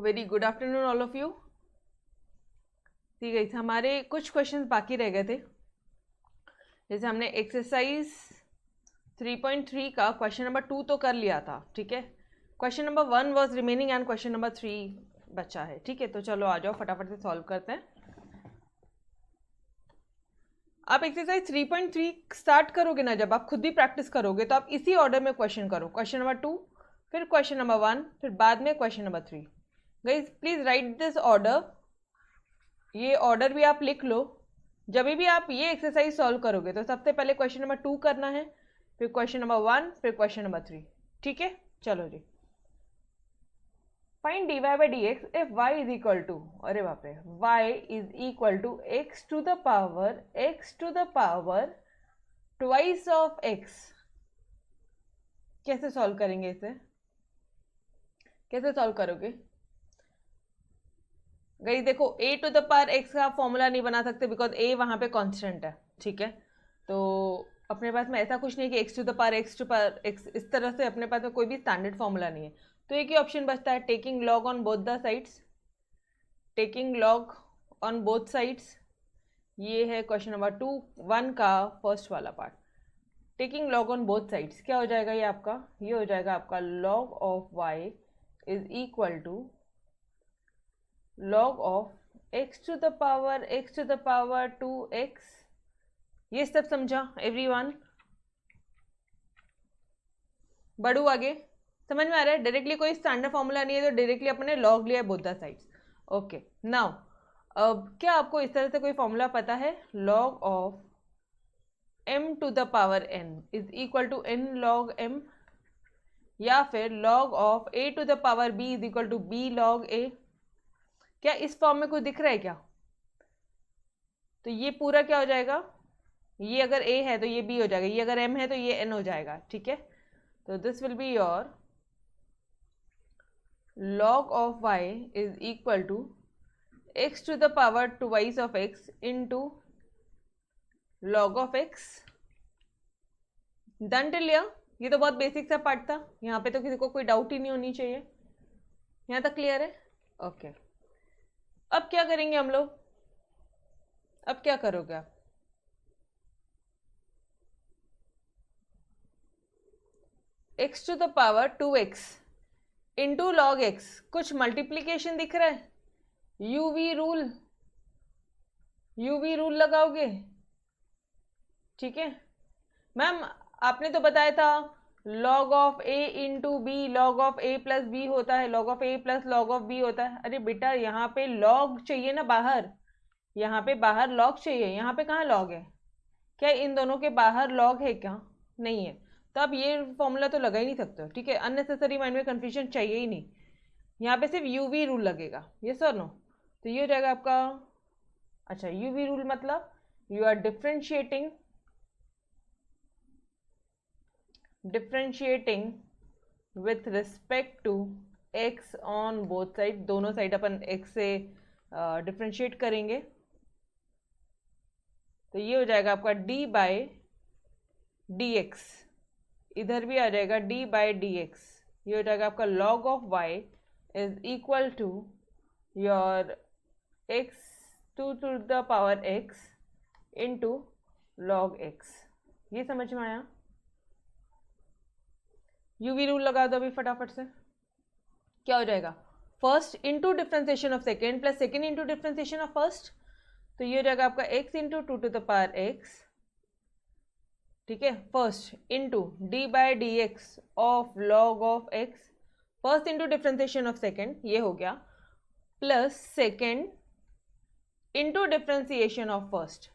Very good afternoon all of you. ठीक है, हमारे कुछ क्वेश्चंस बाकी रह गए थे। जैसे हमने एक्सरसाइज 3.3 का क्वेश्चन नंबर 2 तो कर लिया था, ठीक है। Question number 1 was remaining and question number 3 बचा है, ठीक है। तो चलो आ जाओ फटाफट से सॉल्व करते हैं। आप एक्सरसाइज 3.3 स्टार्ट करोगे ना, जब आप खुद भी प्रैक्टिस करोगे तो आप इसी ऑर्डर में क्वेश्चन करो। क्वेश्चन नंबर 2, फिर क्वेश्चन नंबर 1, फिर बाद में question number 3। Guys please right this order. ये ऑर्डर भी आप लिख लो। जब भी आप ये एक्सरसाइज सॉल्व करोगे तो सबसे पहले क्वेश्चन नंबर 2 करना है, फिर क्वेश्चन नंबर 1, फिर क्वेश्चन नंबर 3, ठीक है। चलो जी, find dy by dx if y is equal to, अरे बाप रे, y is equal to x to the power twice of x। कैसे सॉल्व करेंगे इसे, कैसे सॉल्व करोगे? गई देखो, a to the power x का फॉर्मूला नहीं बना सकते बिकॉज a वहां पे कांस्टेंट है, ठीक है। तो अपने पास में ऐसा कुछ नहीं कि x to the power x इस तरह से अपने पास में कोई भी स्टैंडर्ड फॉर्मूला नहीं है। तो एक ही ऑप्शन बचता है, taking log on both the sides, taking log on both sides. ये है क्वेश्चन नंबर 1 का फर्स्ट वाला part. Taking log on both sides क्या हो जाएगा? ये आपका, ये हो जाएगा आपका log of y is equal to log of x to the power 2x। ये सब समझा एवरीवन? बढ़ू आगे, समझ में आ रहा है? डायरेक्टली कोई स्टैंडर्ड फॉर्मूला नहीं है तो डायरेक्टली अपने लॉग लिया both the sides. Okay now, अब क्या आपको इस तरह से कोई फॉर्मूला पता है? log of m to the power n is equal to n log m, या फिर log of a to the power b is equal to b log a। क्या इस फॉर्म में कुछ दिख रहा है क्या? तो ये पूरा क्या हो जाएगा? ये अगर a है तो ये b हो जाएगा, ये अगर m है तो ये n हो जाएगा, ठीक है। तो this will be your log of y is equal to x to the power twice of x into log of x। Done till here? ये तो बहुत बेसिक सा पार्ट था, यहाँ पे तो किसी को कोई डाउट ही नहीं होनी चाहिए। यहाँ तक क्लियर है? ओके अब क्या करेंगे हम लोग? अब क्या करोगे आप? x to the power 2x into log x, कुछ मल्टीप्लीकेशन दिख रहा है? यूवी रूल लगाओगे, ठीक है। मैम आपने तो बताया था log of a into B, log of a plus B होता है, log of a plus log of b होता है। अरे बेटा यहाँ पे log चाहिए ना बाहर, यहाँ पे बाहर log चाहिए, यहाँ पे कहाँ log है? क्या इन दोनों के बाहर log है क्या? नहीं है, तो आप ये फॉर्मूला तो लगा ही नहीं सकते हो, ठीक है। अननेसेसरी माइंड में कंफ्यूजन चाहिए ही नहीं। यहाँ पे सिर्फ यूवी रूल लगेगा, यस और नो। तो ये हो जाएगा आपका, अच्छा यूवी रूल मतलब you are differentiating with respect to x on both side. दोनों साइड अपन x से डिफ्रेंशिएट करेंगे, तो ये हो जाएगा आपका d बाय dx, इधर भी आ जाएगा d बाय dx। ये हो जाएगा आपका log of y is equal to your x to the power x into log x। ये समझ में आया? यूवी रूल लगा दो अभी फटाफट से। क्या हो जाएगा? First into differentiation of second plus second into differentiation of first, तो ये हो जाएगा आपका x into 2 to the power x, ठीक है। First into d by D x of log of x, first into differentiation of second, ये हो गया, plus second into differentiation of first,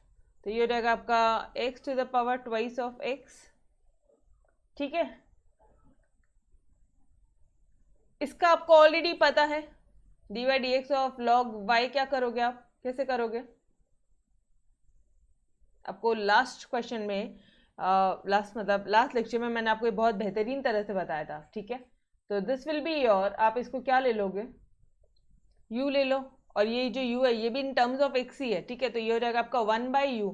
तो ये हो जाएगा आपका x to the power twice of x, ठीक है। इसका आपको ऑलरेडी पता है, D Y D x of log Y क्या करोगे आप, कैसे करोगे? आपको लास्ट क्वेश्चन में लास्ट लेक्चर में मैंने आपको बहुत बेहतरीन तरह से बताया था, ठीक है। तो दिस विल बी योर, आप इसको क्या ले लोगे? u ले लो, और ये जो u है ये भी इन टर्म्स ऑफ x ही है, ठीक है। तो ये हो जाएगा आपका 1 बाई यू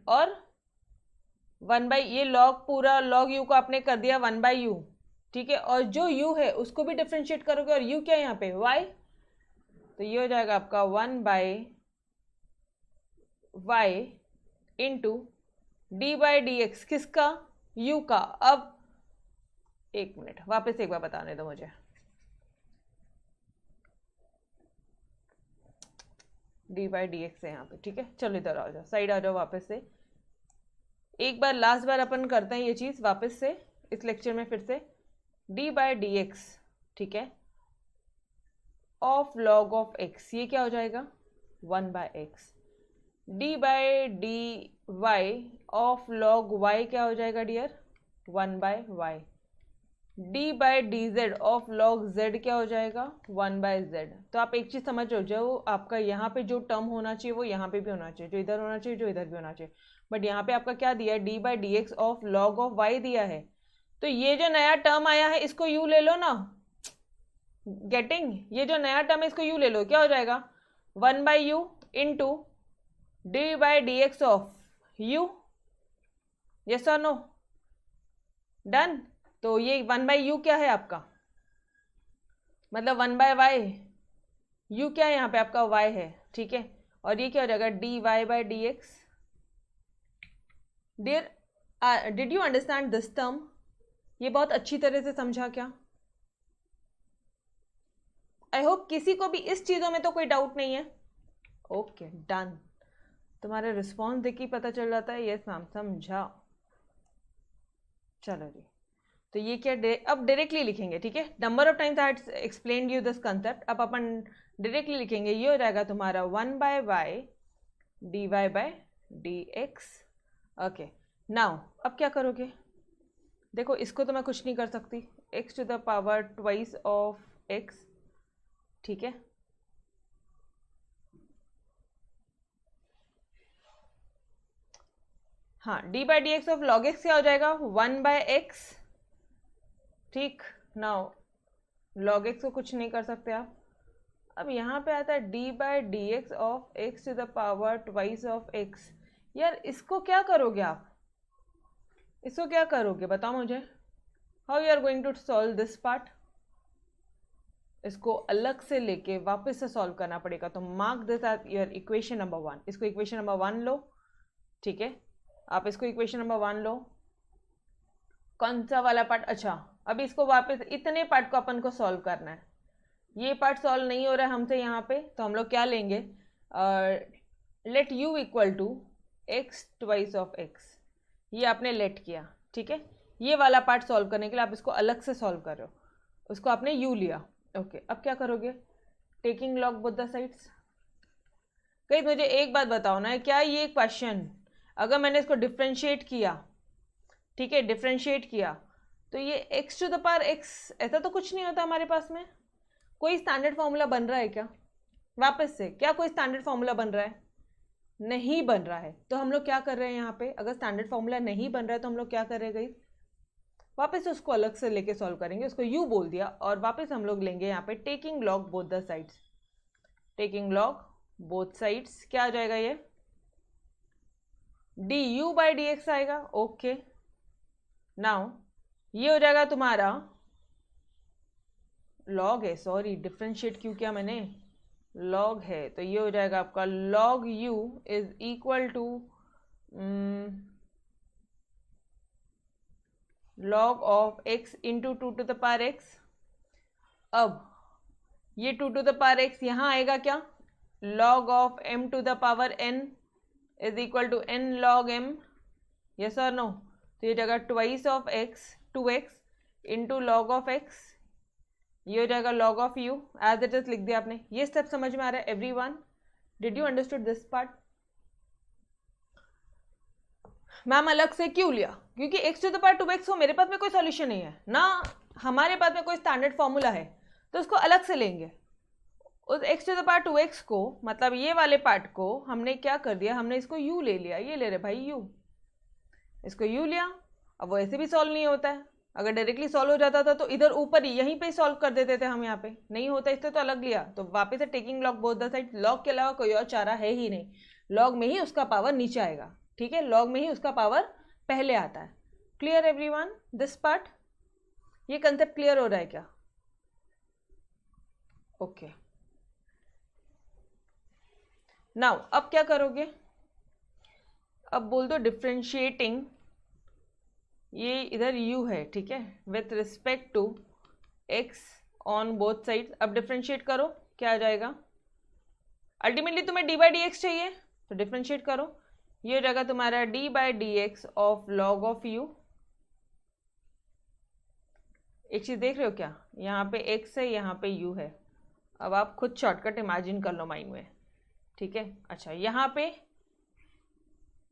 और 1 बाई, ये लॉग पूरा लॉग u को आपने कर दिया 1 बाई यू, ठीक है, और जो u है उसको भी डिफ्रेंशिएट करोगे, और u क्या है यहाँ पे y, तो ये हो जाएगा आपका 1/y इंटू d/dx, किसका, u का। अब एक मिनट वापस एक बार बताने दो मुझे, d/dx है यहाँ पे, ठीक है। चलो इधर आ जाओ, साइड आ जाओ वापस से, एक बार लास्ट बार अपन करते हैं ये चीज़ वापस से इस लेक्चर में फिर से। d/dx, ठीक है, ऑफ लॉग ऑफ x, ये क्या हो जाएगा 1/x। d/dy of log y क्या हो जाएगा dear 1/y। d/dz of log z क्या हो जाएगा 1/z। तो आप एक चीज़ समझ लो, जो आपका यहाँ पे जो टर्म होना चाहिए वो यहाँ पे भी होना चाहिए, जो इधर होना चाहिए जो इधर भी होना चाहिए, बट यहाँ पे आपका क्या दिया है d/dx of log of y दिया है। तो ये जो नया टर्म आया है इसको u ले लो ना, गेटिंग, ये जो नया टर्म है इसको u ले लो, क्या हो जाएगा 1/u into d/dx of u, yes और नो, डन। तो ये 1/u क्या है आपका, मतलब 1/y, u क्या है यहाँ पे आपका y है, ठीक है, और ये क्या हो जाएगा dy/dx। Dear did you understand this term, ये बहुत अच्छी तरह से समझा क्या, आई होप किसी को भी इस चीज़ों में तो कोई डाउट नहीं है। ओके डन, तुम्हारे रिस्पॉन्स देख के पता चल जाता है, यस मैम समझा। चलो जी, तो ये क्या अब डायरेक्टली लिखेंगे, ठीक है, number of times I had explained you this concept, अब अपन डायरेक्टली लिखेंगे, ये हो जाएगा तुम्हारा 1/y dy/dx। ओके नाउ अब क्या करोगे, देखो इसको तो मैं कुछ नहीं कर सकती, x to the power twice of x, ठीक है, हाँ d/dx ऑफ log x क्या हो जाएगा 1/x, ठीक। नाउ log x को कुछ नहीं कर सकते आप। अब यहाँ पे आता है d/dx of x to the power twice of x। यार इसको क्या करोगे आप, इसको क्या करोगे बताओ मुझे, how you are going to solve this part. इसको अलग से लेके वापस से सॉल्व करना पड़ेगा, तो mark this as your equation number 1। इसको इक्वेशन नंबर 1 लो, ठीक है, आप इसको इक्वेशन नंबर 1 लो। कौन सा वाला पार्ट, अच्छा अब इसको वापस इतने पार्ट को अपन को सॉल्व करना है, ये पार्ट सॉल्व नहीं हो रहा है हमसे यहाँ पे, तो हम लोग क्या लेंगे, let u equal to X twice of x, ये आपने लेट किया, ठीक है, ये वाला पार्ट सॉल्व करने के लिए आप इसको अलग से सॉल्व कर रहे हो, उसको आपने u लिया। ओके अब क्या करोगे, taking log both the sides. कहीं मुझे एक बात बताओ ना, क्या ये क्वेश्चन अगर मैंने इसको डिफ्रेंशिएट किया, ठीक है, डिफ्रेंशिएट किया, तो ये x to the power x, ऐसा तो कुछ नहीं होता हमारे पास में, कोई स्टैंडर्ड फॉर्मूला बन रहा है क्या, वापस से क्या कोई स्टैंडर्ड फॉर्मूला बन रहा है, नहीं बन रहा है। तो हम लोग क्या कर रहे हैं यहाँ पे, अगर स्टैंडर्ड फॉर्मूला नहीं बन रहा है तो हम लोग क्या कर रहे हैं, वापस उसको अलग से लेके सॉल्व करेंगे, उसको u बोल दिया, और वापस हम लोग लेंगे यहाँ पे taking log both the sides, taking log both sides, क्या आ जाएगा ये du/dx आएगा। ओके नाउ ये हो जाएगा तुम्हारा लॉग है, सॉरी डिफ्रेंशिएट क्यों किया मैंने, लॉग है, तो ये हो जाएगा आपका log u is equal to log of x into 2 to the power x। अब ये 2 टू द पावर x यहाँ आएगा क्या, log of m to the power n is equal to n log m, yes और no. तो ये जाएगा twice of x 2x into log of x, ये हो जाएगा log of u, as it is लिख दिया आपने। ये स्टेप समझ में आ रहा है everyone, did you understood this part. Ma'am अलग से क्यों लिया, क्योंकि x to the power 2x हो, मेरे पास में कोई सॉल्यूशन नहीं है ना, हमारे पास में कोई स्टैंडर्ड फॉर्मूला है, तो उसको अलग से लेंगे। उस x to the power 2x को, मतलब ये वाले पार्ट को हमने क्या कर दिया, हमने इसको u ले लिया, ये ले रहे भाई u, इसको u लिया। अब वो ऐसे भी सॉल्व नहीं होता है, अगर डायरेक्टली सॉल्व हो जाता था तो इधर ऊपर ही यहीं पे सॉल्व कर देते थे हम, यहाँ पे नहीं होता इससे तो अलग लिया, तो वापस से taking log both the side, log के अलावा कोई और चारा है ही नहीं, लॉग में ही उसका पावर नीचे आएगा, ठीक है, लॉग में ही उसका पावर पहले आता है। क्लियर एवरीवन दिस पार्ट, ये कंसेप्ट क्लियर हो रहा है क्या? ओके, नाउ अब क्या करोगे? अब बोल दो डिफ्रेंशिएटिंग, ये इधर u है, ठीक है, with respect to x on both side. अब डिफ्रेंशिएट करो, क्या आ जाएगा? अल्टीमेटली तुम्हें डी बाई डी एक्स चाहिए, तो डिफ्रेंशिएट करो, ये हो जाएगा तुम्हारा D by D x of log of u। एक चीज देख रहे हो क्या, यहाँ पे x है, यहाँ पे u है। अब आप खुद शॉर्टकट इमेजिन कर लो माइंड में, ठीक है। अच्छा, यहाँ पे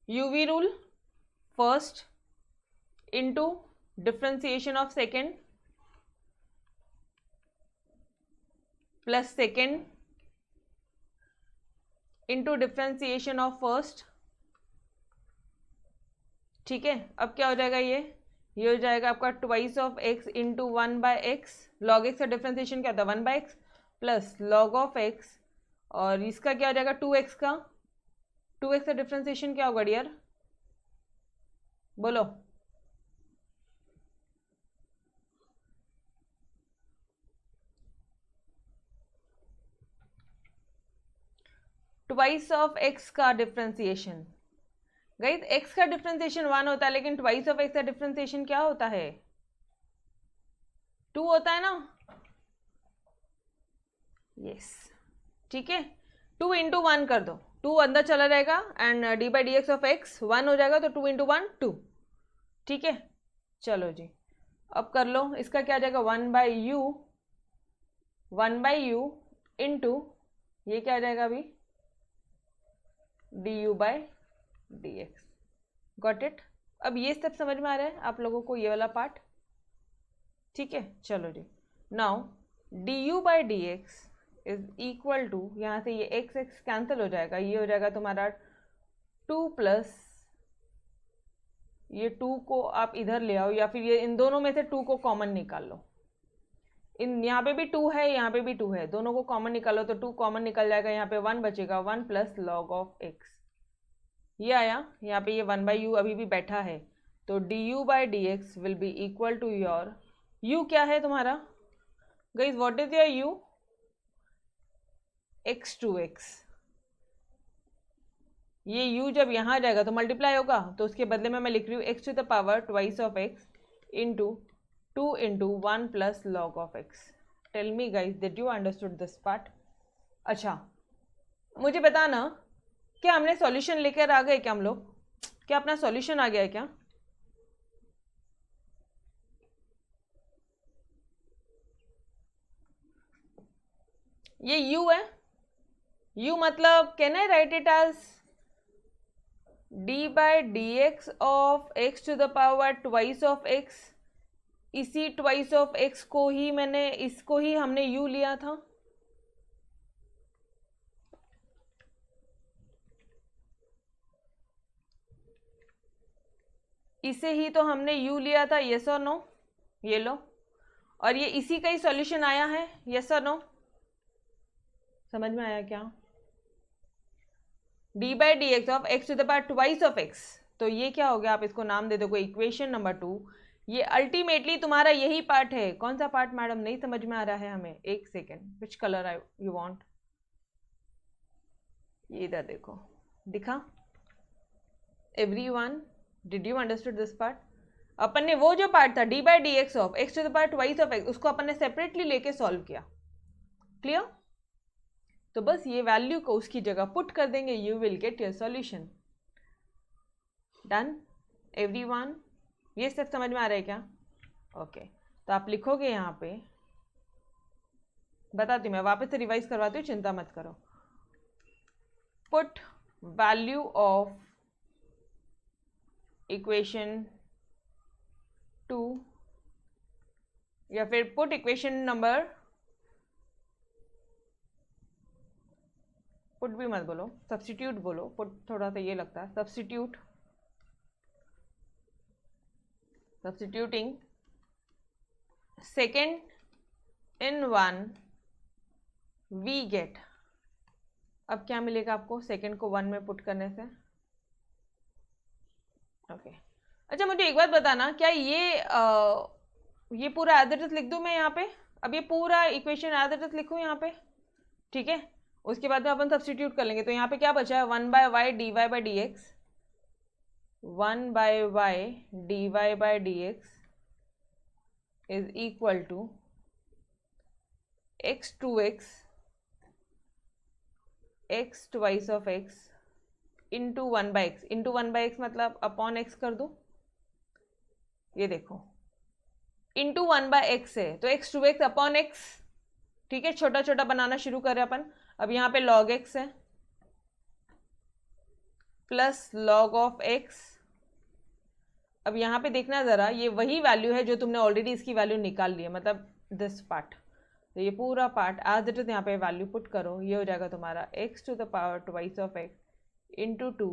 UV rule first into differentiation of second plus second into differentiation of first, ठीक है। अब क्या हो जाएगा, ये हो जाएगा आपका twice of x into 1/x। Log x का डिफ्रेंसिएशन क्या था, 1/x plus log of x, और इसका क्या हो जाएगा 2x का। 2x का डिफ्रेंसिएशन क्या होगा डियर, बोलो? ट्वाइस ऑफ एक्स का डिफ्रेंसिएशन, गाइस एक्स का डिफ्रेंसिएशन 1 होता है, लेकिन ट्वाइस ऑफ एक्स का डिफ्रेंसिएशन क्या होता है, 2 होता है ना। यस, ठीक है, 2 इंटू 1 कर दो, 2 अंदर चला जाएगा and D by D x of x 1 हो जाएगा, तो 2 इंटू 1 2, ठीक है। चलो जी, अब कर लो, इसका क्या आ जाएगा 1/u इंटू ये क्या आ जाएगा अभी D you by D x. Got it? अब ये स्टेप समझ में आ रहा है आप लोगों को, ये वाला पार्ट, ठीक है। चलो जी, now d you by D x is equal to, यहाँ से ये एक्स एक्स कैंसिल हो जाएगा, ये हो जाएगा तुम्हारा 2 प्लस ये 2 को आप इधर ले आओ, या फिर ये इन दोनों में से 2 को कॉमन निकाल लो। इन यहाँ पे भी 2 है, यहाँ पे भी 2 है, दोनों को कॉमन निकालो तो 2 कॉमन निकल जाएगा, यहाँ पे 1 बचेगा, 1 प्लस लॉग ऑफ एक्स, ये आया। यहाँ पे ये 1/u अभी भी बैठा है, तो D you by D X will be equal to your u क्या है तुम्हारा guys, what is your u, x2x। ये u जब यहाँ आ जाएगा तो मल्टीप्लाई होगा, तो उसके बदले में मैं लिख रही हूँ x to the power twice of x into 2 into 1 plus log of x। Tell me guys, did you understood this part? अच्छा, मुझे बताना, क्या हमने सॉल्यूशन लेकर आ गए क्या हम लोग, क्या अपना सॉल्यूशन आ गया है क्या? ये u है, u मतलब can I write it as D by D x of x to the power twice of X. इसी ट्वाइस ऑफ एक्स को ही मैंने, इसको ही हमने u लिया था, इसे ही तो हमने u लिया था, यस और नो? ये लो, और ये इसी का ही सॉल्यूशन आया है, यस और नो? समझ में आया क्या? D by D x of x to the power twice of X, तो ये क्या हो गया, आप इसको नाम दे दो इक्वेशन नंबर 2। ये अल्टीमेटली तुम्हारा यही पार्ट है। कौन सा पार्ट मैडम, नहीं समझ में आ रहा है हमें? एक second, which colour I you want, ये इधर देखो, दिखा? Everyone, did you understood this part? अपन ने वो जो पार्ट था d by D x of x to the power twice of x, उसको अपन ने सेपरेटली लेके सॉल्व किया, क्लियर? तो बस ये वैल्यू को उसकी जगह पुट कर देंगे, you will get your solution. Done everyone? ये स्टेप समझ में आ रहा है क्या? ओके, तो आप लिखोगे यहाँ पे, बताती हूँ मैं, वापस से रिवाइज करवाती हूँ, चिंता मत करो। पुट वैल्यू ऑफ इक्वेशन 2, या फिर पुट इक्वेशन नंबर, पुट भी मत बोलो, सब्स्टिट्यूट बोलो, पुट थोड़ा सा ये लगता है, substituting second in 1 we get. अब क्या मिलेगा आपको सेकेंड को 1 में पुट करने से? ओके, अच्छा मुझे एक बात बताना, क्या ये ये पूरा एज इट इज लिख दूँ मैं यहाँ पे, अब ये पूरा इक्वेशन एज इट इज लिखूँ यहाँ पे, ठीक है। उसके बाद में अपन सब्सटीट्यूट कर लेंगे, तो यहाँ पे क्या बचा है, 1/y dy/dx, 1/y dy/dx is equal to x 2x x twice of x into 1/x, into 1/x मतलब अपॉन x कर दूँ, ये देखो इंटू 1/x है तो x 2x अपॉन x, ठीक है। छोटा छोटा बनाना शुरू करें अपन। अब यहाँ पे log x है प्लस log ऑफ x। अब यहाँ पे देखना ज़रा, ये वही वैल्यू है जो तुमने ऑलरेडी इसकी वैल्यू निकाल ली है, मतलब दिस पार्ट, तो ये पूरा पार्ट एज इट इज यहाँ पे वैल्यू पुट करो, ये हो जाएगा तुम्हारा x to the power twice of x into 2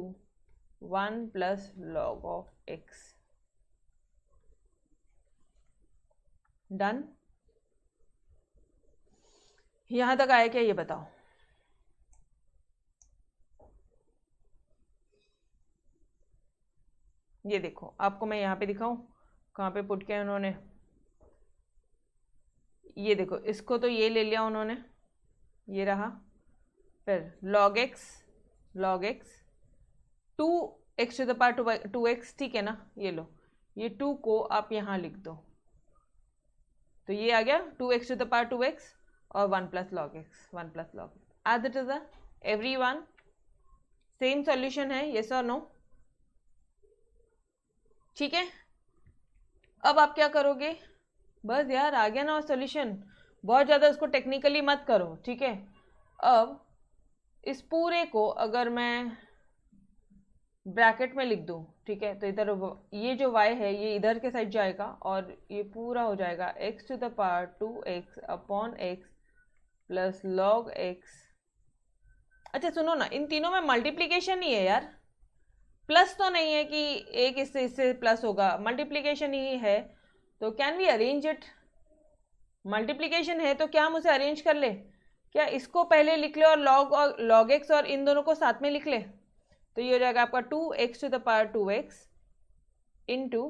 1 plus log of x। Done. यहां तक आया क्या ये बताओ। ये देखो आपको मैं यहाँ पे दिखाऊं, कहाँ पे पुट किया उन्होंने, ये देखो इसको तो ये ले लिया उन्होंने, ये रहा, फिर log x 2x to the power 2x, ठीक है ना, ये लो, ये 2 को आप यहाँ लिख दो, तो ये आ गया 2x to the power 2x और 1 plus log x as it is. Everyone same solution है, यस और नो, ठीक है। अब आप क्या करोगे, बस यार आ गया ना सॉल्यूशन, बहुत ज़्यादा उसको टेक्निकली मत करो, ठीक है। अब इस पूरे को अगर मैं ब्रैकेट में लिख दूँ, ठीक है, तो इधर ये जो y है ये इधर के साइड जाएगा और ये पूरा हो जाएगा x to the power 2x upon x plus log x। अच्छा सुनो ना, इन तीनों में मल्टीप्लीकेशन ही है यार, प्लस तो नहीं है कि एक इससे प्लस होगा, मल्टीप्लीकेशन ही है, तो can we arrange it. Multiplication है तो क्या हम उसे अरेंज कर ले, क्या इसको पहले लिख ले और log x और इन दोनों को साथ में लिख ले, तो ये हो जाएगा आपका 2x to the power 2x into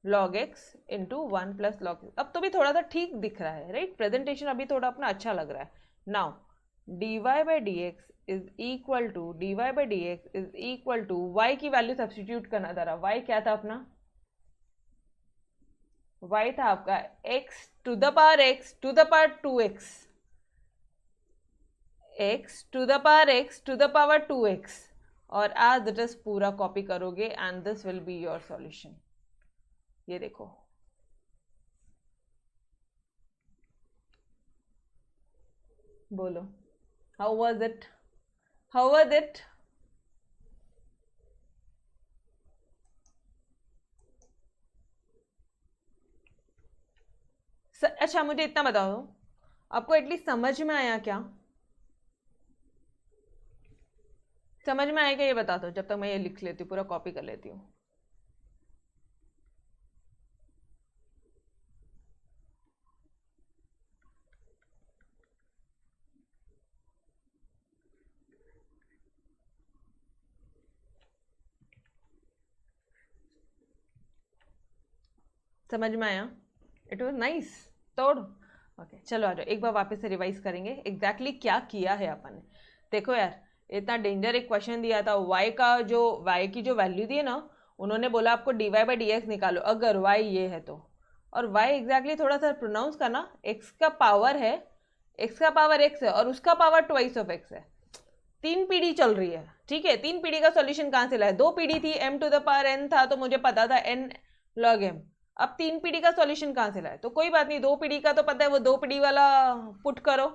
log x into 1 plus log x। अब तो भी थोड़ा सा ठीक दिख रहा है, राइट, प्रेजेंटेशन अभी थोड़ा अपना अच्छा लग रहा है। Now dy/dx is equal to y की वैल्यू सब्सटीट्यूट करना था, y क्या था अपना, y था आपका x to the power 2x, x to the power 2x, और एज इट इज पूरा कॉपी करोगे and this will be your solution. ये देखो बोलो, हाउ वाज इट। अच्छा मुझे इतना बताओ, आपको एटलीस्ट समझ में आया क्या, समझ में आएगा ये बता दो, जब तक मैं ये लिख लेती हूँ, पूरा कॉपी कर लेती हूँ। समझ में आया, इट वॉज नाइस, तोड़। ओके चलो आ जाओ, एक बार वापस से रिवाइज करेंगे एग्जैक्टली क्या किया है अपन ने। देखो यार इतना डेंजर एक क्वेश्चन दिया था, y की जो वैल्यू दी है ना, उन्होंने बोला आपको dy/dx निकालो अगर y ये है तो, और y एग्जैक्टली थोड़ा सा प्रोनाउंस करना, x का पावर x है और उसका पावर ट्वाइस ऑफ x है, 3 पीढ़ी चल रही है, ठीक है। 3 पीढ़ी का सॉल्यूशन कहाँ से लाए, 2 पीढ़ी थी, m to the power n था तो मुझे पता था n log m, अब 3 पीढ़ी का सॉल्यूशन कहाँ से लाए, तो कोई बात नहीं, 2 पीढ़ी का तो पता है, वो 2 पीढ़ी वाला पुट करो,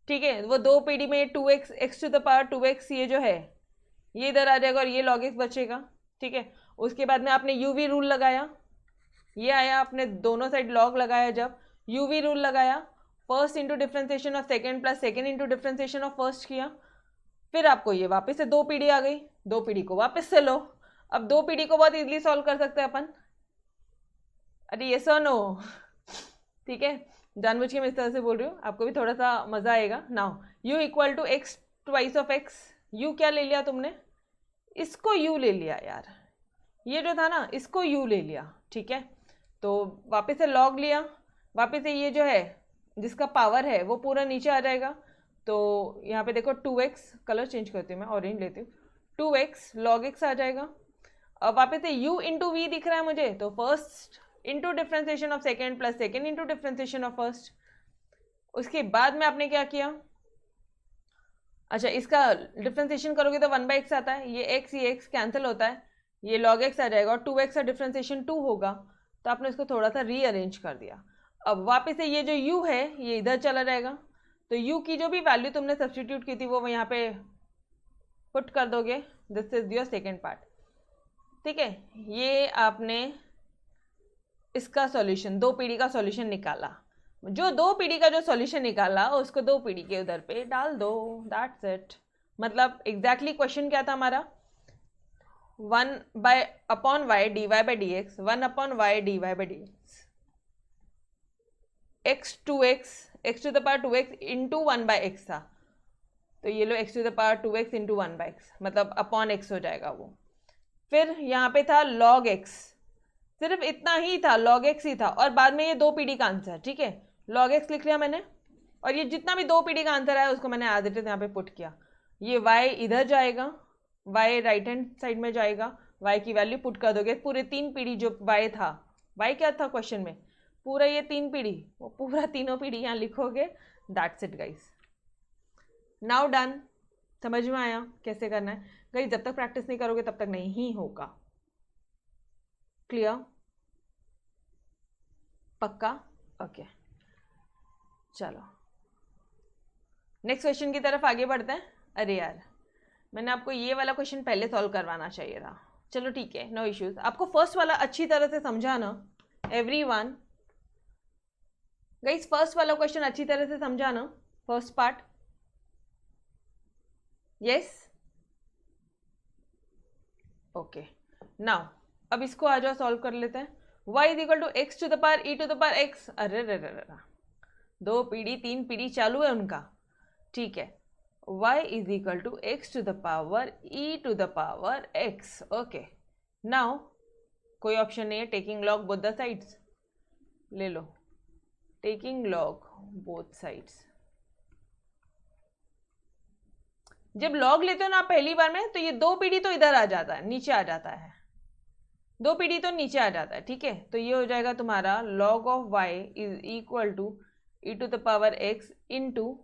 ठीक है। वो 2 पीढ़ी में 2x x to the power 2x ये जो है ये इधर आ जाएगा और ये log x बचेगा, ठीक है। उसके बाद में आपने यूवी रूल लगाया, ये आया, आपने दोनों साइड log लगाया, जब यूवी रूल लगाया, first into differentiation of second plus second into differentiation of first किया, फिर आपको ये वापस से 2 पीढ़ी आ गई, 2 पीढ़ी को वापस से लो। अब 2 पीढ़ी को बहुत इजीली सॉल्व कर सकते हैं अपन, अरे ये सो नो, ठीक है, जानबूझ के मैं इस तरह से बोल रही हूँ, आपको भी थोड़ा सा मजा आएगा। Now u equal to X twice of X, u क्या ले लिया तुमने, इसको u ले लिया यार, ये जो था ना इसको u ले लिया, ठीक है। तो वापस से लॉग लिया, वापस से ये जो है जिसका पावर है वो पूरा नीचे आ जाएगा। तो यहाँ पे देखो 2x, कलर चेंज करती हूँ मैं, ऑरेंज लेती हूँ, 2x log x आ जाएगा। अब वापस से u इंटू वी दिख रहा है मुझे, तो first into differentiation of second plus second into differentiation of first. उसके बाद में आपने क्या किया, अच्छा इसका डिफ्रेंसिएशन करोगे तो 1/x आता है, ये x कैंसिल होता है, ये log x आ जाएगा और 2x का डिफ्रेंसिएशन 2 होगा, तो आपने इसको थोड़ा सा रीअरेंज कर दिया। अब वापस से ये जो u है ये इधर चला जाएगा, तो u की जो भी वैल्यू तुमने सब्सटीट्यूट की थी वो यहाँ पे पुट कर दोगे। This is your second part, ठीक है। ये आपने इसका सॉल्यूशन, 2 पीढ़ी का सॉल्यूशन निकाला। जो 2 पीढ़ी का जो सॉल्यूशन निकाला उसको 2 पीढ़ी के उधर पे डाल दो, दैट्स इट। मतलब एग्जैक्टली क्वेश्चन क्या था हमारा, 1/y dy by dx, 1/y dy by dx, x to the power 2x into 1/x था, तो ये लो x to the power 2x into 1/x, मतलब अपॉन x हो जाएगा वो। फिर यहाँ पे था log x, सिर्फ इतना ही था, log x ही था, और बाद में ये 2 पीढ़ी का आंसर, ठीक है। log x लिख लिया मैंने, और ये जितना भी 2 पीढ़ी का आंसर आया उसको मैंने एज इट इज यहाँ पे पुट किया। ये y इधर जाएगा, y राइट हैंड साइड में जाएगा, y की वैल्यू पुट कर दोगे, पूरे 3 पीढ़ी जो y था, y क्या था क्वेश्चन में, पूरा ये 3 पीढ़ी, वो पूरा तीनों पीढ़ी यहाँ लिखोगे, that's it guys. Now done, समझ में आया कैसे करना है गाइस। जब तक प्रैक्टिस नहीं करोगे तब तक नहीं होगा, क्लियर, पक्का, ओके। चलो नेक्स्ट क्वेश्चन की तरफ आगे बढ़ते हैं। अरे यार मैंने आपको ये वाला क्वेश्चन पहले सॉल्व करवाना चाहिए था, चलो ठीक है, नो इश्यूज। आपको फर्स्ट वाला अच्छी तरह से समझा ना एवरीवन गाइस, फर्स्ट वाला क्वेश्चन अच्छी तरह से समझा ना, first part, yes, okay. Now अब इसको आ जाओ सॉल्व कर लेते हैं। y is equal to x to the power E to the power X, अरे रे रे रे, 2 पीढ़ी 3 पीढ़ी चालू है उनका, ठीक है। y is equal to x to the power E to the power X, okay. Now कोई ऑप्शन नहीं है, taking log both the sides, ले लो, टेकिंग लॉग बोथ साइड्स। जब लॉग लेते हो ना आप पहली बार में, तो ये 2 पीढ़ी तो इधर आ जाता है, नीचे आ जाता है, 2 पीढ़ी तो नीचे आ जाता है, ठीक है। तो ये हो जाएगा तुम्हारा log of y is equal to E to the power x into,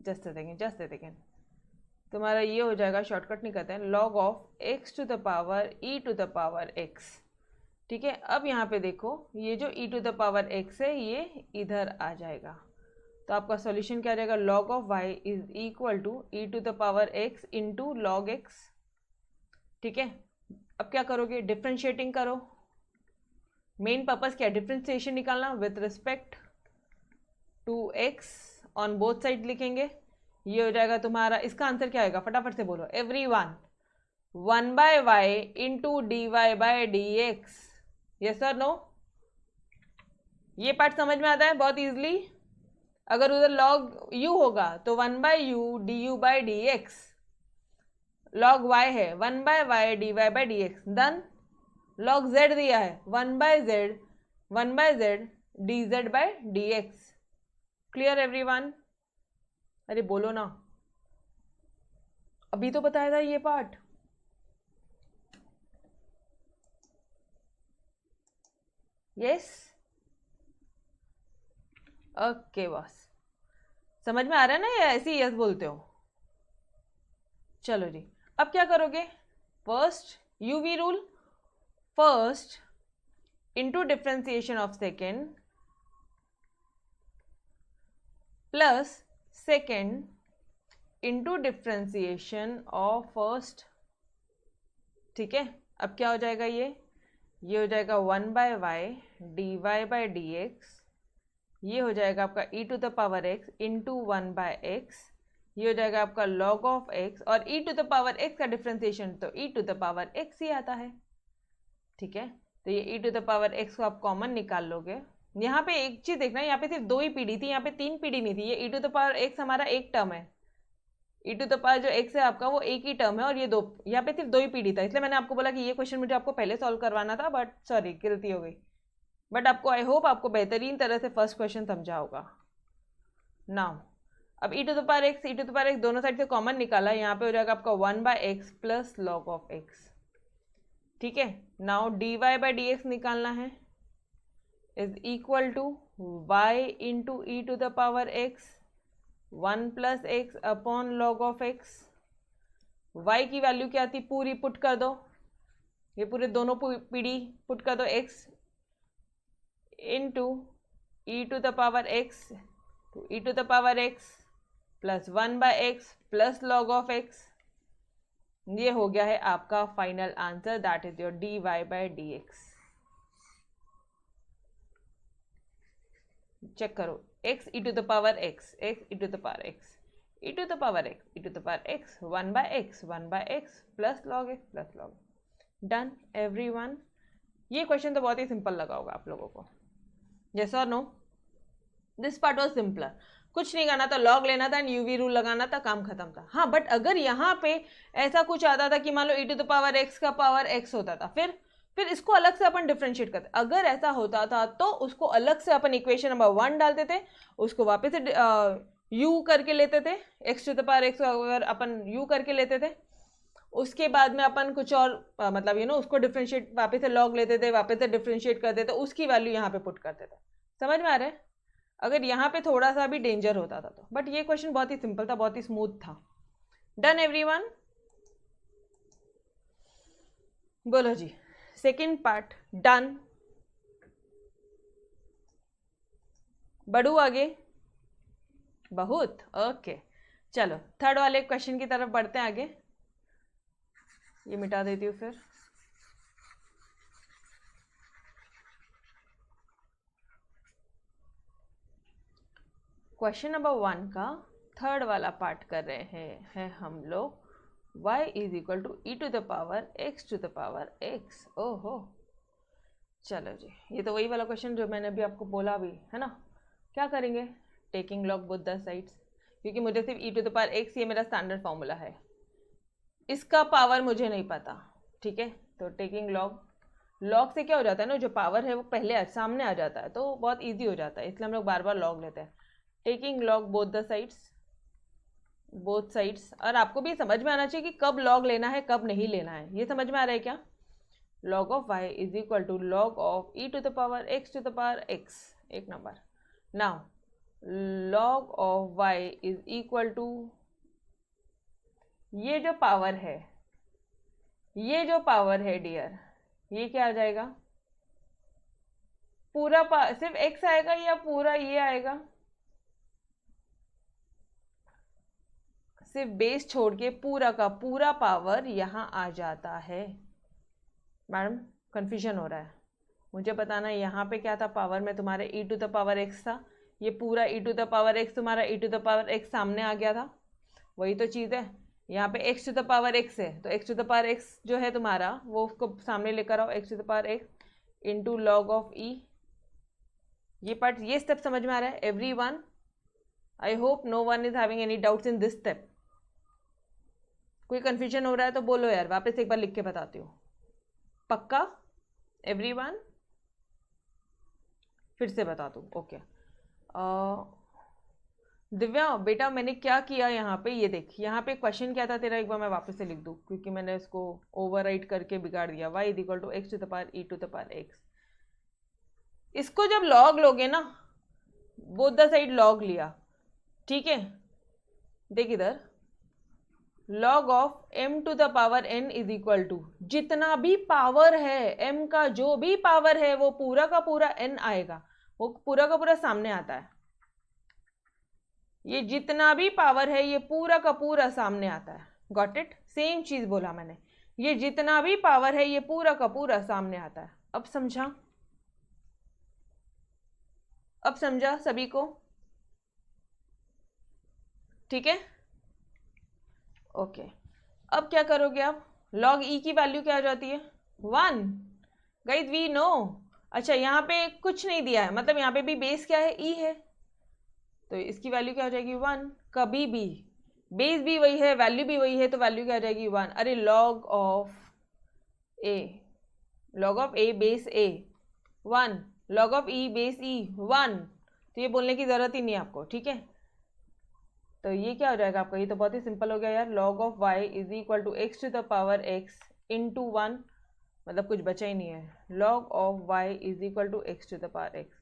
just देखें तुम्हारा ये हो जाएगा, शॉर्टकट नहीं करते हैं, log of x to the power E to the power x, ठीक है। अब यहाँ पे देखो ये जो e to the power x है ये इधर आ जाएगा, तो आपका सॉल्यूशन क्या आ जाएगा, log of y is equal to E to the power x into log x, ठीक है। अब क्या करोगे, डिफ्रेंशिएटिंग करो, मेन पर्पस क्या है, डिफ्रेंशिएशन निकालना with respect to x on both side लिखेंगे, ये हो जाएगा तुम्हारा, इसका आंसर क्या होगा फटाफट से बोलो everyone, 1/y into dy by dx, yes और नो। ये पार्ट समझ में आता है बहुत इजीली। अगर उधर log u होगा तो 1/u du by dx, log y है 1/y dy by dx, then log z दिया है 1/z dz by dx, clear everyone. अरे बोलो ना, अभी तो बताया था ये पार्ट, यस, ओके बॉस, समझ में आ रहा है ना, या ऐसे ही यस बोलते हो। चलो जी, अब क्या करोगे, first UV rule, first into differentiation of second plus second into differentiation of first, ठीक है। अब क्या हो जाएगा, ये हो जाएगा 1/y dy बाय dx, ये हो जाएगा आपका e to the power x into 1/x, ये हो जाएगा आपका log ऑफ x, और e to the power x का डिफ्रेंसिएशन तो e to the power x ही आता है, ठीक है। तो ये e to the power x को आप कॉमन निकाल लोगे। यहाँ पे एक चीज देखना, यहाँ पे सिर्फ 2 ही पीढ़ी थी, यहाँ पे 3 पीढ़ी नहीं थी, ये e to the power x हमारा एक टर्म है, ई टू द पावर जो एक्स है आपका वो एक ही टर्म है और ये दो, यहाँ पे सिर्फ दो ही पीढ़ी था, इसलिए मैंने आपको बोला कि ये क्वेश्चन मुझे आपको पहले सॉल्व करवाना था, बट सॉरी गलती हो गई। बट आपको आई होप आपको बेहतरीन तरह से फर्स्ट क्वेश्चन समझा होगा। नाउ अब e to the power x, e to the power x दोनों साइड से कॉमन निकाला, यहाँ पे हो जाएगा आपका 1/x plus log of x. ठीक है, now dy by D x निकालना है, is equal to y into e to the power x 1 plus x upon log of x. y की वैल्यू क्या थी पूरी पुट कर दो, ये पूरे दोनों पीढ़ी पुट कर दो, x into e to the power x to E to the power x plus 1/x plus log of x. ये हो गया है आपका final answer, that is your dy by D x. Check करो, x e to the power x, x e to the power x, e to the power x, e to the power x 1/x plus log x plus log. Done everyone. ये question तो बहुत ही simple लगा होगा आप लोगों को, yes और no? This part was simpler, कुछ नहीं करना था, लॉग लेना था एंड यूवी रूल लगाना था, काम खत्म था। हाँ, बट अगर यहाँ पे ऐसा कुछ आता था कि मान लो ई टू द पावर एक्स का पावर एक्स होता था, फिर इसको अलग से अपन डिफ्रेंशिएट करते। अगर ऐसा होता था तो उसको अलग से अपन इक्वेशन नंबर 1 डालते थे, उसको वापस से यू करके लेते थे, x to the power x अगर अपन यू करके लेते थे, उसके बाद में अपन कुछ और मतलब उसको डिफ्रेंशिएट वापस से लॉग लेते थे, वापस से डिफ्रेंशिएट करते थे, उसकी वैल्यू यहाँ पे पुट करते थे। समझ में आ रहा है? अगर यहाँ पे थोड़ा सा भी डेंजर होता था तो, बट ये क्वेश्चन बहुत ही सिंपल था, बहुत ही स्मूथ था। Done everyone? बोलो जी, सेकेंड पार्ट डन। बढ़ू आगे? बहुत ओके, चलो थर्ड वाले क्वेश्चन की तरफ बढ़ते हैं आगे। ये मिटा देती हूँ फिर। क्वेश्चन नंबर 1 का थर्ड वाला पार्ट कर रहे हैं हम लोग। y is equal to E to the power x to the power x। ओहो, चलो जी, ये तो वही वाला क्वेश्चन जो मैंने अभी आपको बोला भी है ना। क्या करेंगे? Taking log both the sides, क्योंकि मुझे सिर्फ ई टू द पावर x ये मेरा स्टैंडर्ड फॉर्मूला है, इसका पावर मुझे नहीं पता। ठीक है, तो टेकिंग लॉग से क्या हो जाता है ना, जो पावर है वो पहले सामने आ जाता है, तो बहुत ईजी हो जाता है, इसलिए हम लोग बार बार लॉग लेते हैं। Taking log both the sides, और आपको भी समझ में आना चाहिए कि कब लॉग लेना है कब नहीं लेना है। ये समझ में आ रहा है क्या? Log of y is equal to log of e to the power x to the power x, एक number. Now log of y is equal to ये जो पावर है डियर, ये क्या आ जाएगा? पूरा सिर्फ x आएगा या पूरा ये आएगा? सिर्फ बेस छोड़ के पूरा का पूरा पावर यहाँ आ जाता है। मैडम कंफ्यूजन हो रहा है, मुझे बताना यहाँ पे क्या था पावर में तुम्हारे ई टू द पावर एक्स था, ये पूरा ई टू द पावर एक्स तुम्हारा ई टू द पावर एक्स सामने आ गया था, वही तो चीज़ है। यहाँ पे x to the power x है, तो x to the power x जो है तुम्हारा वो उसको सामने लेकर आओ, x to the power x into log of e. ये पार्ट, ये स्टेप समझ में आ रहा है everyone? I hope no one is having any doubts in this step. कोई कंफ्यूजन हो रहा है तो बोलो यार, वापस एक बार लिख के बताती हूँ। पक्का एवरीवन? फिर से बता दूँ? ओके। दिव्या बेटा मैंने क्या किया यहाँ पे, ये देख यहाँ पे क्वेश्चन क्या था तेरा, एक बार मैं वापस से लिख दूँ क्योंकि मैंने इसको ओवरराइट करके बिगाड़ दिया। y is equal to x to the power E to the power x. इसको जब लॉग लोगे ना, बोथ द साइड लॉग लिया, ठीक है, देख इधर, log of m to the power n is equal to जितना भी पावर है m का, जो भी पावर है वो पूरा का पूरा n आएगा, वो पूरा का पूरा सामने आता है। ये जितना भी पावर है ये पूरा का पूरा सामने आता है। Got it? सेम चीज बोला मैंने, ये जितना भी पावर है ये पूरा का पूरा सामने आता है। अब समझा? अब समझा सभी को? ठीक है, ओके। अब क्या करोगे आप? लॉग ई की वैल्यू क्या आ जाती है? 1। Guys we know. अच्छा यहाँ पे कुछ नहीं दिया है, मतलब यहाँ पे भी बेस क्या है? ई है, तो इसकी वैल्यू क्या हो जाएगी? 1। कभी भी बेस भी वही है, वैल्यू भी वही है, तो वैल्यू क्या आ जाएगी 1। अरे log of a base a 1, log of e base e 1, तो ये बोलने की ज़रूरत ही नहीं है आपको, ठीक है। तो ये क्या हो जाएगा आपका, ये तो बहुत ही सिंपल हो गया यार। Log of y is equal to x to the power x into 1, मतलब कुछ बचा ही नहीं है। Log of y is equal to x to the power x,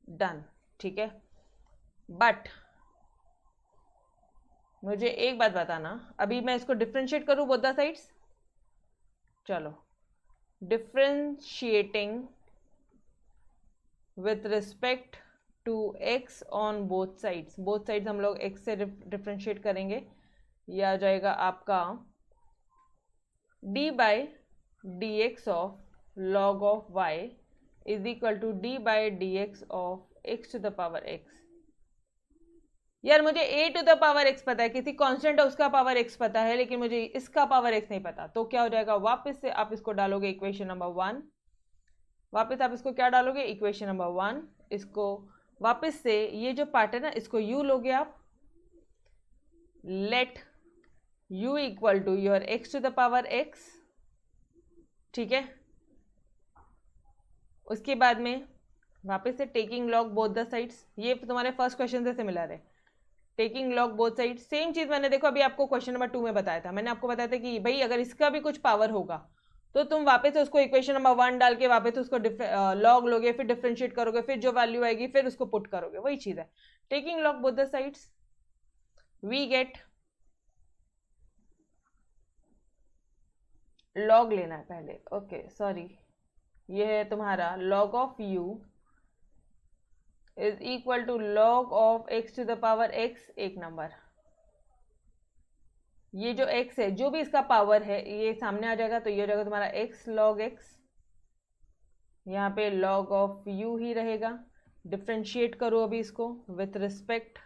done, ठीक है। बट मुझे एक बात बताना, अभी मैं इसको डिफ्रेंशिएट करूँ बोथ द साइड्स, चलो differentiating with respect to x on both sides, both sides हम लोग x से डिफ्रेंशिएट करेंगे। ये आ जाएगा आपका d by D x of log of y is equal to d by D x of x to the power x। यार मुझे a to the power x पता है, किसी कांस्टेंट है उसका पावर x पता है, लेकिन मुझे इसका पावर x नहीं पता। तो क्या हो जाएगा, वापस से आप इसको डालोगे इक्वेशन नंबर 1, वापस आप इसको क्या डालोगे, इक्वेशन नंबर 1, इसको वापस से ये जो पार्ट है ना इसको u लोगे आप, let u equal to your x to the power x, ठीक है। उसके बाद में वापस से taking log both the sides, ये तुम्हारे फर्स्ट क्वेश्चन से सिमिलर है, taking log both side. Same चीज मैंने देखो अभी आपको क्वेश्चन नंबर 2 में बताया था, मैंने आपको बताया था कि भाई अगर इसका भी कुछ पावर होगा तो तुम वापस से उसको इक्वेशन नंबर 1 डाल के वापस उसको लॉग लोगे, फिर डिफरेंशिएट करोगे, फिर जो वैल्यू आएगी फिर उसको पुट करोगे, वही चीज है। Taking log both the sides we get, log लेना है पहले, ओके सॉरी, ये है तुम्हारा log of u is equal to log of x to the power x, एक नंबर। ये जो x है, जो भी इसका पावर है ये सामने आ जाएगा, तो ये हो जाएगा तुम्हारा x लॉग x, यहाँ पे लॉग ऑफ u ही रहेगा। डिफ्रेंशिएट करो अभी इसको with respect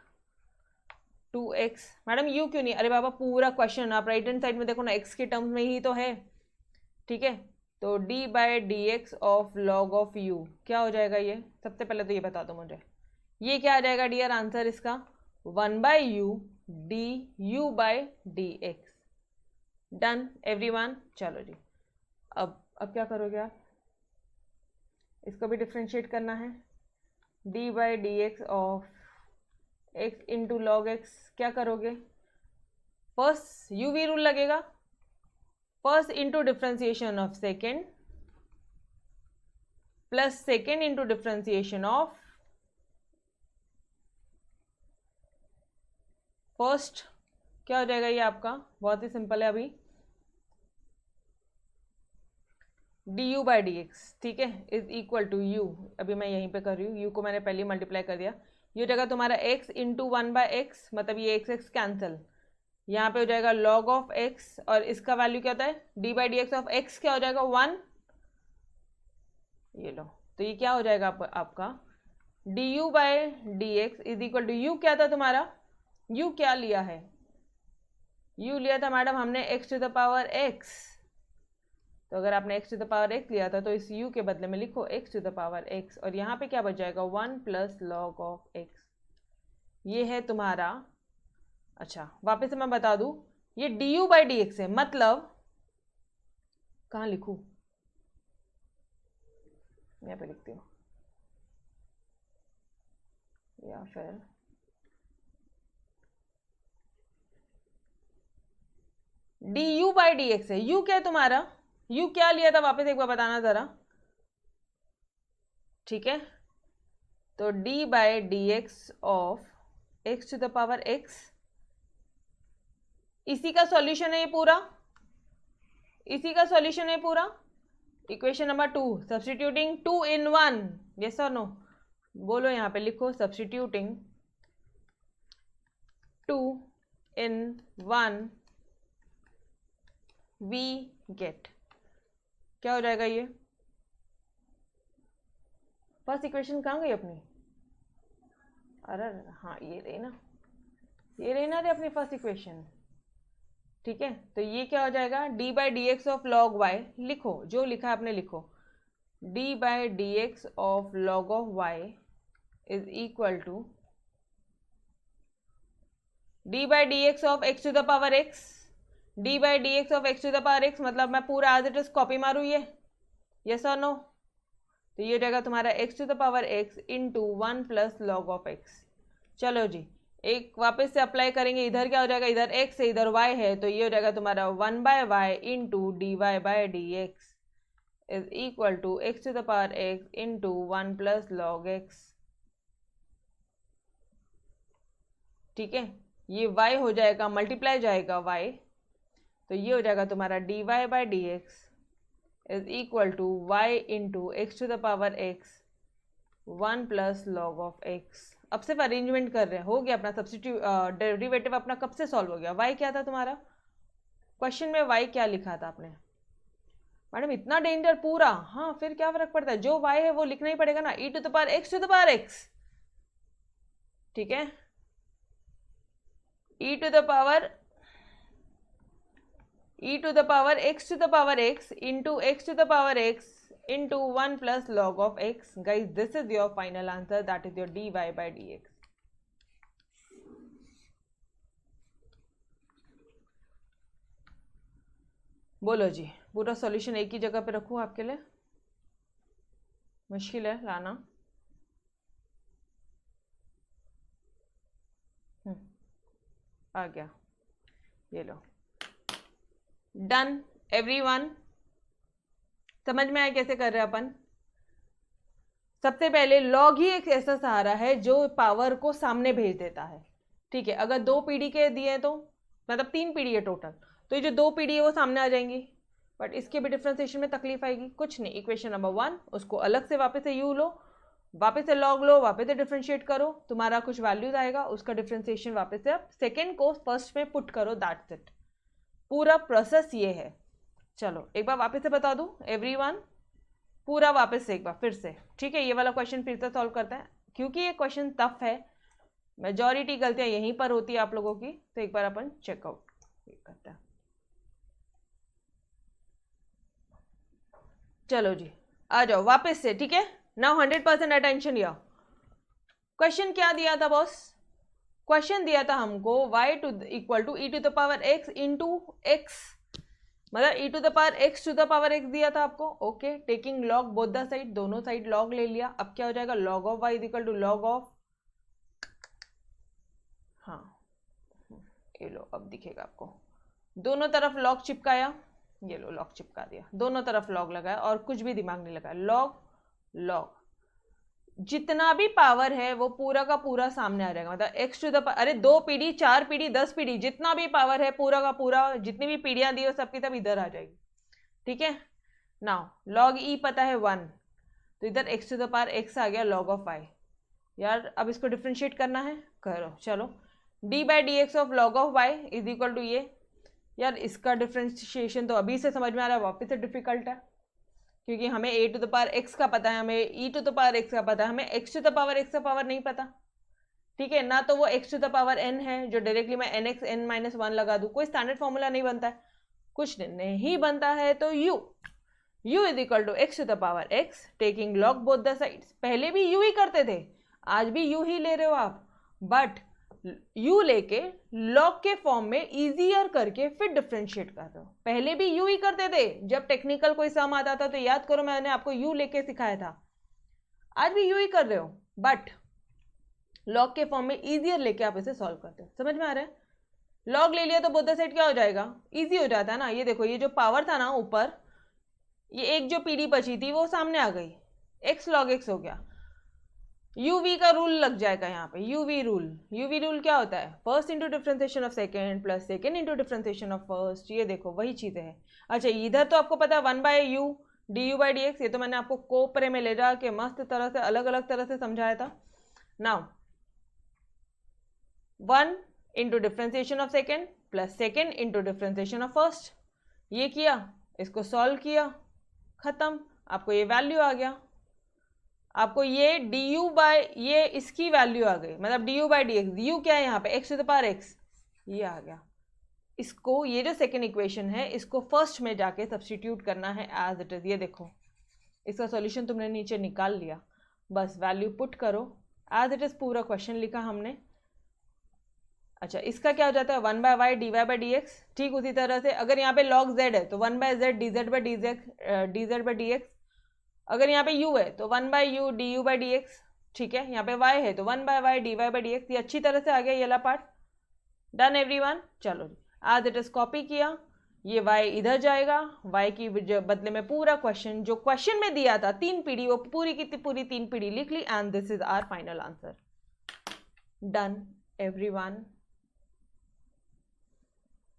to x। Madam u क्यों नहीं, अरे बाबा पूरा क्वेश्चन आप राइट हैंड साइड में देखो ना, x के टर्म्स में ही तो है, ठीक है। तो d by D x of log of u क्या हो जाएगा, ये सबसे पहले तो ये बता दो मुझे, ये क्या आ जाएगा डियर आंसर इसका, 1 by you d you by D x, done everyone. चलो जी, अब क्या करोगे आप, इसको भी डिफ्रेंशिएट करना है, d by D x of x into log x, क्या करोगे, फर्स्ट यू वी रूल लगेगा, first into differentiation of second plus second into differentiation of first, क्या हो जाएगा ये आपका, बहुत ही सिंपल है अभी, D you by D x, ठीक है, इज इक्वल टू यू, अभी मैं यहीं पे कर रही हूँ, यू को मैंने पहले मल्टीप्लाई कर दिया, ये हो जाएगा तुम्हारा x इंटू 1 बाई एक्स, मतलब ये x x कैंसिल, यहाँ पे हो जाएगा log ऑफ x, और इसका वैल्यू क्या होता है, d by D x of x क्या हो जाएगा 1, ये लो, तो ये क्या हो जाएगा आपका d you by D x is equal to u, क्या था तुम्हारा, यू क्या लिया है, यू लिया था मैडम हमने x to the power x, तो अगर आपने x to the power x लिया था तो इस u के बदले में लिखो x to the power x, और यहाँ पे क्या बच जाएगा 1 प्लस लॉग ऑफ x, ये है तुम्हारा। अच्छा वापस से मैं बता दूं, ये D you by D x है, मतलब कहाँ लिखूं, यहाँ पे लिखती हूँ, या फिर D you by D x है, u क्या है तुम्हारा, u क्या लिया था वापस एक बार बताना जरा, ठीक है। तो d by D x of x to the power x, इसी का सॉल्यूशन है ये पूरा, इसी का सॉल्यूशन है पूरा, equation number 2, substituting 2 in 1, yes और नो, बोलो यहाँ पे लिखो, सब्स्टिट्यूटिंग 2 in 1 वी गेट, क्या हो जाएगा ये, फर्स्ट इक्वेशन कहाँ गई अपनी, अरे हाँ ये रही ना, ये रही ना रे अपनी फर्स्ट इक्वेशन, ठीक है। तो ये क्या हो जाएगा, d by D x of log y, लिखो जो लिखा है आपने लिखो, d by D x of log of y is equal to d by D x of x to the power x, d by D x of x to the power x, मतलब मैं पूरा as it is copy मारूँ ये, yes और no? तो ये हो जाएगा तुम्हारा x to the power x into 1 plus log of x. चलो जी, एक वापस से अप्लाई करेंगे, इधर क्या हो जाएगा, इधर एक्स है इधर वाई है, तो ये हो जाएगा तुम्हारा 1 by y into d y by D x is equal to x to the power x into 1 plus log x. ठीक है, ये y हो जाएगा मल्टीप्लाई जाएगा y, तो ये हो जाएगा तुम्हारा d y by D x is equal to y into x to the power x 1 plus log of x. अब सिर्फ अरेंजमेंट कर रहे हैं, हो गया अपना सब्स्टिट्यूट, डेरिवेटिव अपना कब से सॉल्व हो गया। y क्या था तुम्हारा क्वेश्चन में, y क्या लिखा था आपने? मैडम इतना डेंजर पूरा, हाँ फिर क्या फर्क पड़ता है, जो y है वो लिखना ही पड़ेगा ना, e to the power x to the power x. ठीक है, e to the power x to the power x into x to the power x into 1 plus log of x. Guys, this is your final answer, that is your dy by dx. बोलो जी, पूरा solution एक ही जगह पे रखूं आपके लिए, मुश्किल है लाना। आ गया, ये लो, डन एवरीवन। समझ में आया कैसे कर रहे हैं अपन? सबसे पहले लॉग ही एक ऐसा सहारा है जो पावर को सामने भेज देता है। ठीक है, अगर 2 पीढ़ी के दिए तो मतलब 3 पीढ़ी है टोटल, तो ये जो 2 पीढ़ी है वो सामने आ जाएंगी, बट इसके भी डिफ्रेंसिएशन में तकलीफ आएगी। कुछ नहीं, इक्वेशन नंबर 1 उसको अलग से वापस से यू लो, वापस से लॉग लो, वापस से डिफ्रेंशिएट करो, तुम्हारा कुछ वैल्यूज आएगा, उसका डिफ्रेंसिएशन वापस से आप सेकेंड को फर्स्ट में पुट करो, दैट्स इट। पूरा प्रोसेस ये है। चलो एक बार वापस से बता दूं एवरीवन, पूरा वापस से एक बार फिर से। ठीक है, ये वाला क्वेश्चन फिर से सॉल्व करते हैं, क्योंकि ये क्वेश्चन टफ है, मेजॉरिटी गलतियां यहीं पर होती है आप लोगों की, तो एक बार अपन चेकआउट करते हैं। चलो जी, आ जाओ वापस से। ठीक है, नाउ 100% अटेंशन हियर। क्वेश्चन क्या दिया था बॉस? क्वेश्चन दिया था हमको y two equal to E to the power x into x, मतलब e to the power x to the power x दिया था आपको। Okay, taking log both the side, दोनों साइड लॉग ले लिया। अब क्या हो जाएगा, log of y is equal to log of, हाँ ये लो अब दिखेगा आपको, दोनों तरफ लॉग चिपकाया, ये लो लॉग चिपका दिया, दोनों तरफ लॉग लगाया और कुछ भी दिमाग नहीं लगाया, लॉग लॉग, जितना भी पावर है वो पूरा का पूरा सामने आ जाएगा, मतलब एक्स टू द, अरे 2 पीढ़ी 4 पीढ़ी 10 पीढ़ी जितना भी पावर है पूरा का पूरा, जितनी भी पीढ़ियां दी हो सबकी सब इधर आ जाएगी। ठीक है, नाउ लॉग ई पता है 1, तो इधर x to the power x आ गया लॉग ऑफ वाई। यार अब इसको डिफ्रेंशिएट करना है, करो। चलो, d by D x of log of y is equal to ये, यार इसका डिफ्रेंशिएशन तो अभी से समझ में आ रहा है, वापस से डिफिकल्ट है, क्योंकि हमें a to the power x का पता है, हमें e to the power x का पता है, हमें x to the power x का पावर नहीं पता। ठीक है ना, तो वो x to the power n है जो डायरेक्टली मैं एन एक्स एन माइनस 1 लगा दूँ, कोई स्टैंडर्ड फॉर्मूला नहीं बनता है, कुछ नहीं बनता है। तो u is equal to x to the power x taking log both the sides. पहले भी यू ही करते थे, आज भी यू ही ले रहे हो आप, बट यू लेके लॉग के फॉर्म में इजियर करके फिर डिफ्रेंशिएट कर रहे हो। पहले भी यू ही करते थे, जब टेक्निकल कोई सम आता था तो याद करो मैंने आपको यू लेके सिखाया था, आज भी यू ही कर रहे हो, बट लॉग के फॉर्म में इजियर लेके आप इसे सॉल्व करते हो। समझ में आ रहा है? लॉग ले लिया तो बोथ द साइड क्या हो जाएगा, इजी हो जाता है ना। ये देखो, ये जो पावर था ना ऊपर, ये एक जो पीढ़ी बची थी वो सामने आ गई, एक्स लॉग एक्स हो गया। यूवी का रूल लग जाएगा यहाँ पे, यूवी रूल क्या होता है, first into differentiation of second plus second into differentiation of first. ये देखो वही चीज़ें हैं। अच्छा, इधर तो आपको पता है 1 by u d you by D x, ये तो मैंने आपको कोपरे में ले जा के मस्त तरह से अलग अलग तरह से समझाया था। Now 1 into differentiation of second plus second into differentiation of first, ये किया, इसको सॉल्व किया, खत्म, आपको ये वैल्यू आ गया। आपको ये डी यू बाई, ये इसकी वैल्यू आ गई, मतलब d you by D x, u क्या है यहाँ पे x to the power x, ये आ गया। इसको, ये जो सेकेंड इक्वेशन है इसको फर्स्ट में जाके सब्सटीट्यूट करना है एज इट इज। ये देखो, इसका सॉल्यूशन तुमने नीचे निकाल लिया, बस वैल्यू पुट करो एज इट इज, पूरा क्वेश्चन लिखा हमने अच्छा, इसका क्या हो जाता है 1/y dy/dx। ठीक उसी तरह से अगर यहाँ पे log z है तो 1/z dz/dx। अगर यहाँ पे u है तो 1/u du/dx। ठीक है, यहाँ पे y है तो 1/y dy/dx। ये अच्छी तरह से आ गया ये वाला पार्ट। Done everyone. चलो आज इट इज कॉपी किया, ये y इधर जाएगा, y की बदले में पूरा क्वेश्चन जो क्वेश्चन में दिया था 3 पीढ़ी, वो पूरी की पूरी 3 पीढ़ी लिख ली and this is our final answer. Done everyone.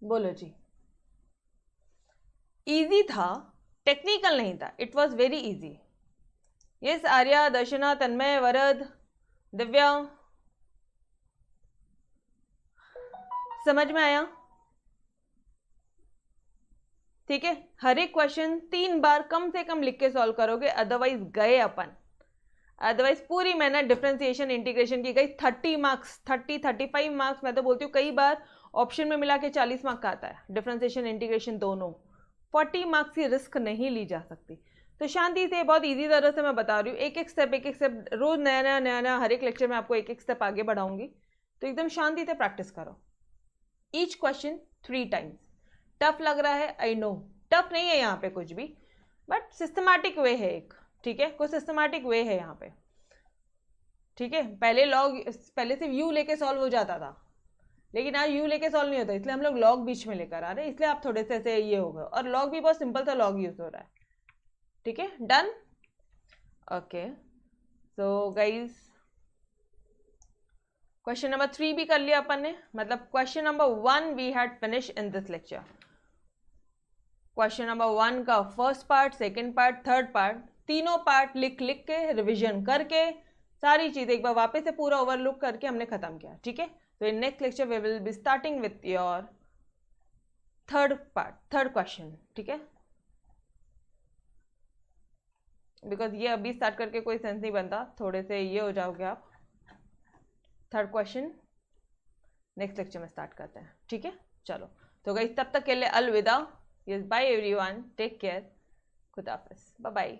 बोलो जी। इजी था, टेक्निकल नहीं था, it was very easy. Yes Arya, Darshana, Tanmay, Varad, Divya, समझ में आया? ठीक है, हर एक क्वेश्चन 3 बार कम से कम लिख के सॉल्व करोगे, अदरवाइज गए अपन। अदरवाइज पूरी मेहनत डिफरेंशिएशन इंटीग्रेशन की गई। 30 मार्क्स, 35 मार्क्स, मैं तो बोलती हूँ कई बार ऑप्शन में मिला के 40 मार्क्स का आता है डिफरेंशिएशन इंटीग्रेशन दोनों। 40 मार्क्स की रिस्क नहीं ली जा सकती। तो शांति से, बहुत इजी तरह से मैं बता रही हूँ, एक एक स्टेप रोज नया नया हर एक लेक्चर में आपको एक एक स्टेप आगे बढ़ाऊंगी। तो एकदम शांति से प्रैक्टिस करो। Each question 3 times. टफ लग रहा है, आई नो टफ नहीं है यहाँ पे कुछ भी, बट सिस्टमैटिक वे है एक। ठीक है, कुछ सिस्टमैटिक वे है यहाँ पे। ठीक है, पहले सिर्फ यू लेके सॉल्व हो जाता था, लेकिन आज यू लेके सॉल्व नहीं होता, इसलिए हम लोग लॉग बीच में लेकर आ रहे हैं। इसलिए आप थोड़े से ऐसे ये हो गए, और लॉग भी बहुत सिंपल सा लॉग यूज हो रहा है। ठीक है, done. Okay, so guys question number 3 भी कर लिया अपन ने, मतलब question number 1 we had finish in this lecture. Question number 1 का first part, second part, third part, तीनों पार्ट लिख के रिवीजन करके सारी चीज़ एक बार वापस से पूरा ओवरलुक करके हमने खत्म किया। ठीक है, तो in next lecture we will be starting with your third part, third question. ठीक है, बिकॉज ये अभी स्टार्ट करके कोई सेंस नहीं बनता, थोड़े से ये हो जाओगे आप। थर्ड क्वेश्चन नेक्स्ट लेक्चर में स्टार्ट करते हैं। ठीक है, चलो तो गाइस तब तक के लिए अलविदा। Yes, bye everyone, take care, खुदा हाफिज, बाय बाय।